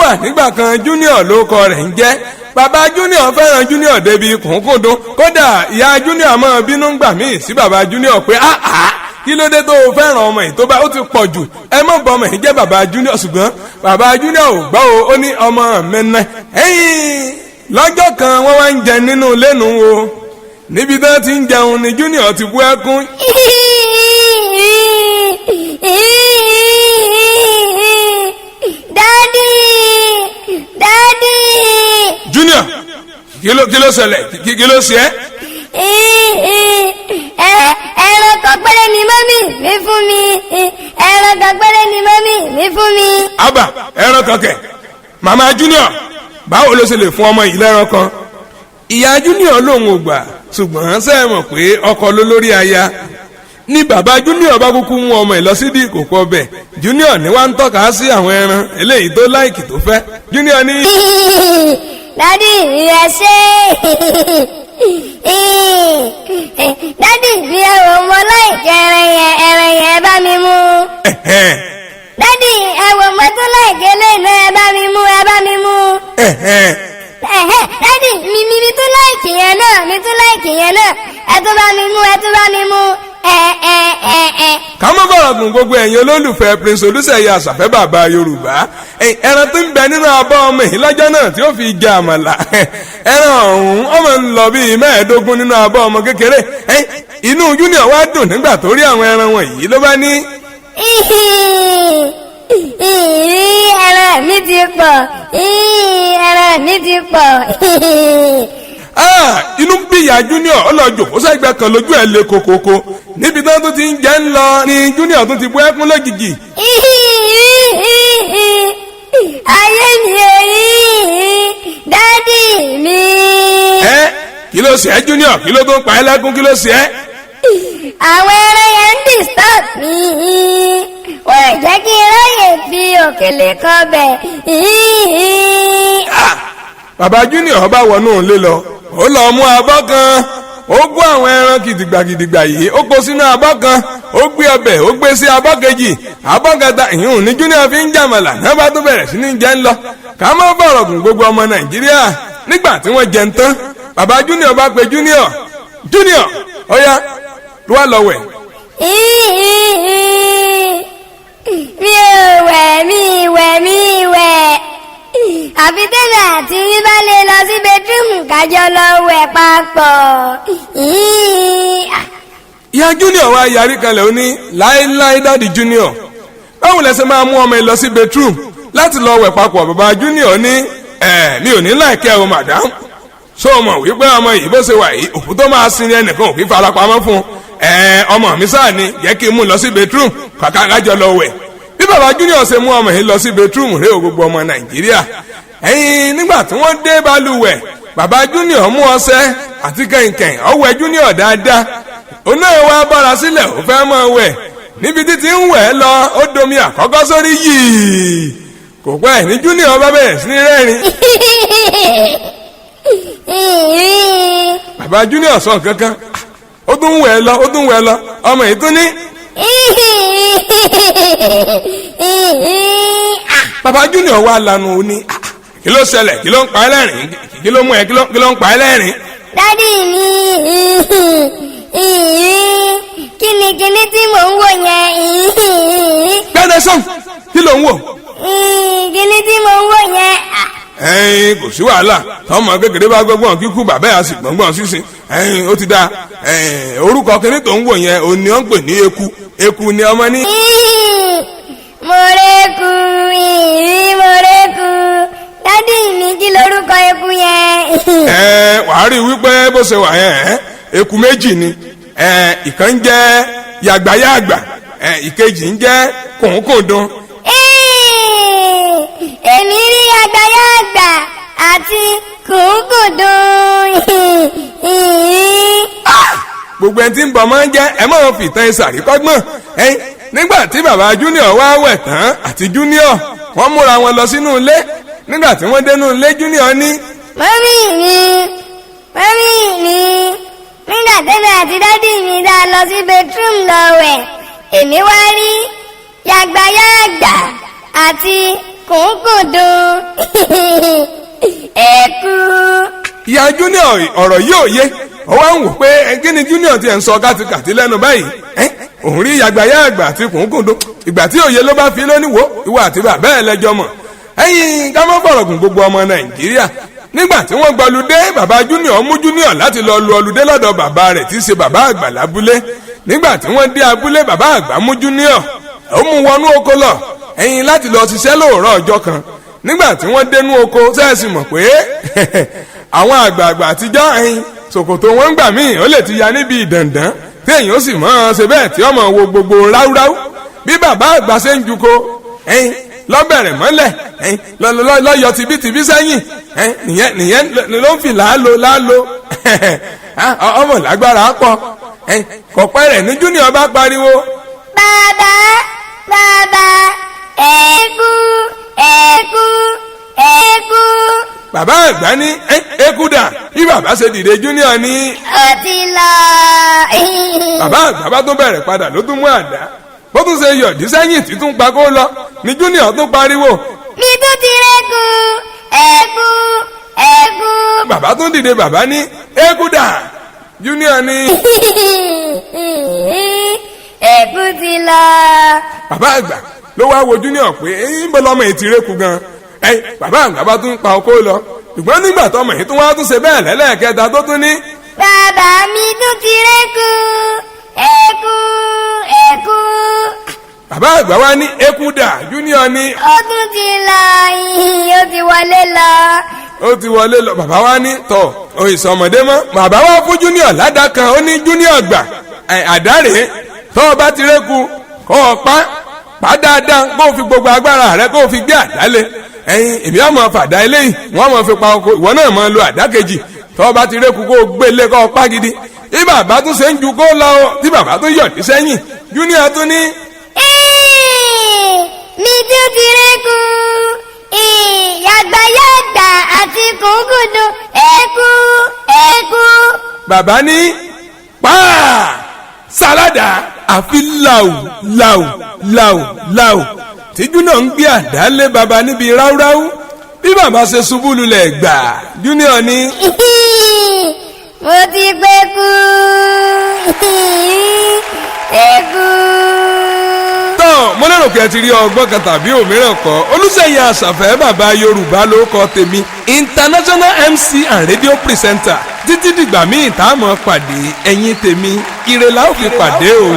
wà nígbà kan Junior ló kọ rẹ̀ ń jẹ́. Bàbá Junior fẹ́ràn Junior débi kùnkùndùn, kódà ìyá Junior máa bínú gbà míì sí bàbá Junior pé kí ló dé tó o fẹ́ràn ọmọ yìí tó bá ó ti pọ̀ jù, ẹ mọ̀ bọ́ ọmọ yìí jẹ́ bàbá Junior. Ṣùgbọ́n bàbá Junior ò gbọ́ o, ó ní ọmọ mẹ́nà. Lọ́jọ́ kan wọ́n wá ń jẹ nínú lẹ́nu o, níbi tó ti ń jẹun ni Junior ti bú ẹkún. Daddy. Junior, kí ló ṣẹlẹ̀, kí ló ṣe ẹ́? Ẹran kan péré ni mọ́mì mi fún mi. Ẹran kan péré ni mọ́mì mi fún mi. Àbà, ẹran kan kẹ̀. Màmá Junior, báwo ló ṣe lè fún ọmọ yìí lẹ́ran kan? Ìyá Junior lòun ò gbà, ṣùgbọ́n ṣé ẹ mọ̀ pé ọkọ ló lórí aya. Ní bàbá Junior bá kúkú mú ọmọ ẹ̀ lọ sídìí ìkòkò ọbẹ̀. Junior ní wá ń tọ́ka sí àwọn ẹran eléyìí tó láìkì tó fẹ́. Junior ní. Dádì mi ẹ ṣe. Dádì mi ẹ wò mo láìkì ẹran yẹn bá mi mú. Dádì ẹ wò mo tún láìkì eléyìí náà ẹ bá mi mú. Dádì mi tún láìkì yẹn náà ẹ tún bá mi mú. Ká mọ́ bọ̀rọ̀ gùn gbogbo ẹ̀yin olólùfẹ́ Prince Olúṣèyí Àṣàfẹ́ bàbá Yorùbá. Ẹran tó ń bẹ nínú abọ́ ọmọ yìí lọ́jọ́ náà tí ó fi jẹ àmàlà. Ẹran ọ̀hún ọmọ ń lọ bíi 15 nínú abọ́ ọmọ kékeré. Inú Junior wá dùn nígbà tó rí àwọn ẹran wọ̀nyí ló bá ní. Ẹran mi ti pọ̀. Inú bí ìyá Junior ọlọ́jọ́ ó sẹ́gbẹ́ kan lójú ẹ̀ lé kokoko. Níbi tó tún ti ń jẹ́ ń lọ ni Junior tún ti bú ẹkún lójijì. Ayé mi èyí, dádì mi. Kí ló ṣe ẹ́ Junior? Kí ló tó ń pa ẹ́ lẹ́kún? Kí ló ṣe ẹ́? Àwọn ẹran yẹn ń disturb mi. Wọ́n jẹ́ kí n ráyè fi òkèlè kan bẹ̀. Bàbá Junior bá wọnú ilé lọ. Ó lọ mú abọ́ kan, ó gbọ́ àwọn ẹran kìdìgbàkìdìgbà yìí, ó kó sínú abọ́ kan, ó gbé ọbẹ̀, ó gbé sí abọ́ kejì, abọ́ kẹta ìyún ní Junior fi ń jàmàlà náà bá tó bẹ̀rẹ̀ sí ní jẹ́ ń lọ. Ká má bọ̀rọ̀ gùn gbogbo ọmọ Nàìjíríà. Nígbà tí wọ́n jẹun tán, bàbá Junior bá pe Junior, ó yá wá lọ wẹ̀. Mi wẹ̀. Àfi tẹ́lẹ̀ àti yín bá lè lọ sí bedroom kájọ lọ wẹ̀ papọ̀. Ìyá Junior wá yarí kalẹ̀ ó ní láéláé dáàdì Junior. Báwo lẹ ṣe máa mú ọmọ ẹ lọ sí bedroom láti lọ wẹ̀ papọ̀? Bàbá Junior ní mi ò ní láìkẹ́ o madam. Ṣó o mọ̀ wípé ọmọ yìí bó ṣe wà yìí òkú tó máa sin ẹnìkan ò kí farapamọ́ fún ọmọ mi sáà ni jẹ́ kí n mú lọ sí bedroom kàkà kájọ lọ wẹ̀. Bí bàbá Junior ṣe mú ọmọ yìí lọ sí bedroom rẹ̀ o gbogbo ọmọ Nàìjíríà. Nígbà tí wọ́n dé balùwẹ̀, bàbá Junior mú ọṣẹ àti kẹ̀ǹkẹ̀ǹ ó wẹ̀ Junior dáadáa. Òun náà wá bára sílẹ̀ ó fẹ́ máa wẹ̀. Níbi títí ń wẹ̀ lọ ó domi àkọ́kọ́ sórí yìí. Kò pẹ́ ní Junior bá bẹ̀rẹ̀ sí ní rẹ́rìn. Bàbá Junior sọ kankan, ó tún wẹ̀ lọ ọmọ yìí tún ní. Bàbá Junior wá lanu ó ní kí ló ṣẹlẹ̀, kí ló ń pa ẹ́ lẹ́rìn, kí ló mú ẹ, kí ló ń pa ẹ́ lẹ́rìn. Dádì mi kíni tí mò ń wò yẹn. Gbẹ́dẹ̀ sọ́n, kí ló ń wò? Kíni tí mò ń wò yẹn. Kò sí wàhálà, tọmọ kékeré bá gbọ́gbọ́n kíkú bàbá yà sì gbọ́ngbọ́n sísìn. Ó ti dáa. Orúkọ kíní tó ń wò yẹn òun ni wọ́n ń pè ní eku ni ọmọ ní. Mọ̀rẹ́kù. Dádì mi kí lorúkọ eku yẹn. Wàá rí wípé bó ṣe wà yẹn eku méjì ni. Ìkan jẹ́ yàgbáyàgbà, ìkejì ń jẹ́ kùnkùndùn. Èmi rí yàgbáyàgbà àti kùnkùndùn. Gbogbo ẹni tí ń bọ̀ máa ń jẹ́ ẹ máa fi ìtàn ìsàrí kọ́gbọ́n. Nígbà tí bàbá Junior wá wẹ̀ tán àti Junior wọ́n múra wọn lọ sínú ilé. Nígbà tí wọ́n dénú ilé Junior ní. Mọ́mí mi nígbà tẹ́lẹ̀ àti dádì mi dá lọ sí bedroom lọ wẹ̀, èmi wá rí yàgbáyàgbà àti kùnkùndùn ẹ̀kú. ìyá junior ọ̀rọ̀ yìí ò yé ó wá ń wò pé kí ni junior ti ẹ̀ ń sọ kàtìkàtì lẹ́nu báyìí òun rí yàgbáyà àgbà àti kùnkùndùn ìgbà tí òye ló bá fi lóníwò ìwà àti bàbá ẹ̀ lẹ́jọ́ mọ̀ ẹ̀yin ká má fọ̀rọ̀ gùn gbogbo ọmọ nàìjíríà nígbà tí wọ́n gba olùdé bàbá junior mú junior láti lọ lu olùdé lọ́dọ̀ bàbá rẹ̀ tí í ṣe bàbá àgbà lábúlé nígbà tí wọ́n dé abúlé bàbá àgbà mú junior ó mú wọnú oko lọ ẹ̀yin láti lọ ṣiṣẹ́ lóòrọ̀ ọjọ́ kan nígbà tí wọ́n dénú oko sẹ́ẹ̀sì mọ̀ pé àwọn àgbààgbà àtijọ́ ẹ̀yin ṣòkòtò wọn gbà míì ó lè ti ya níbi ìdàndàn tí èyàn ó sì mọ́ ṣe bẹ́ẹ̀ tí ọmọ wo gbogbo ráúráú bí bàbá àgbà ṣe ń juko ẹ̀yin lọ́bẹ̀rẹ̀ mọ́lẹ̀ ẹ̀yin lọ́yọ̀ tìbítìbí sẹ́yìn ẹ̀yin nìyẹn ló ń fi láàlò ọmọ lágbára pọ̀ ẹ̀yin kọ̀pẹ́ rẹ̀ ní junior bá pariwo. bàbá ẹ̀kú ẹ̀kú ẹ̀kú. bàbá àgbà ní ekuda bí bàbá ṣe dìde junior ní. ó ti lọ. bàbá àgbà bá tún bẹ̀rẹ̀ padà ló tún mú àdá bó tún ṣe yọ̀dí sẹ́yìn tí tún pa kó lọ ní junior tún pariwo. mi tún ti rẹ́kù ẹ̀kú ẹ̀kú. bàbá tún dìde bàbá ní ekuda junior ní. ẹ̀kú ti lọ. bàbá àgbà ló wá wo junior pé ń bọ́ lọ́mọ ètí rẹ́kù gan bàbá àgbà bá tún pa okó lọ ṣùgbọ́n nígbà tọmọ yìí tún wá tún ṣe bẹ́ẹ̀ lẹ́lẹ́kẹta tó tún ní. bàbá mi tún ti rẹ́kù ẹ̀kú ẹ̀kú. bàbá àgbà wá ní ekuda junior ní. ó tún ti lọ ó ti wọlé lọ. ó ti wọlé lọ bàbá wá ní tọ òyìnbó ọmọdé mọ bàbá wá fún junior ládàá kan ó ní junior gbà àdáre tó o bá ti rẹ́kù kó o pa dáadáa kó o fi gbogbo agbára rẹ kó o fi gbé àdálé èmi àmọ́ fàdá eléyìí wọ́n mọ̀ fi pa oko ìwọ náà mọ̀ lo àdá kejì tó bá ti rẹ́kù kó o gbélé kó o pa gidi bí bàbá tún ṣe ń ju kó lọ tí bàbá tún yọ̀dí sẹ́yìn junior tún ní. mi tún ti rẹ́kù yàgbáyàgbà àti kùnkùndùn ẹ̀kú. bàbá ní sáládà àfi láù tí junior ń gbé àdá lé bàbá níbi ráúráú bí bàbá ṣe ṣubú lulẹ̀ gbà junior ní. mo ti pẹ́kú ẹ̀kú. tọ́ mo lérò pé ẹ ti rí ọgbọ́n kan tàbí òmíràn kọ́ Olúṣèyí Àṣàfẹ́ bàbá Yorùbá ló kọ tèmi international MC and radio presenter títí dìgbà míì tá a mọ̀ pàdé ẹ̀yin tèmi ire la ó fi pàdé o.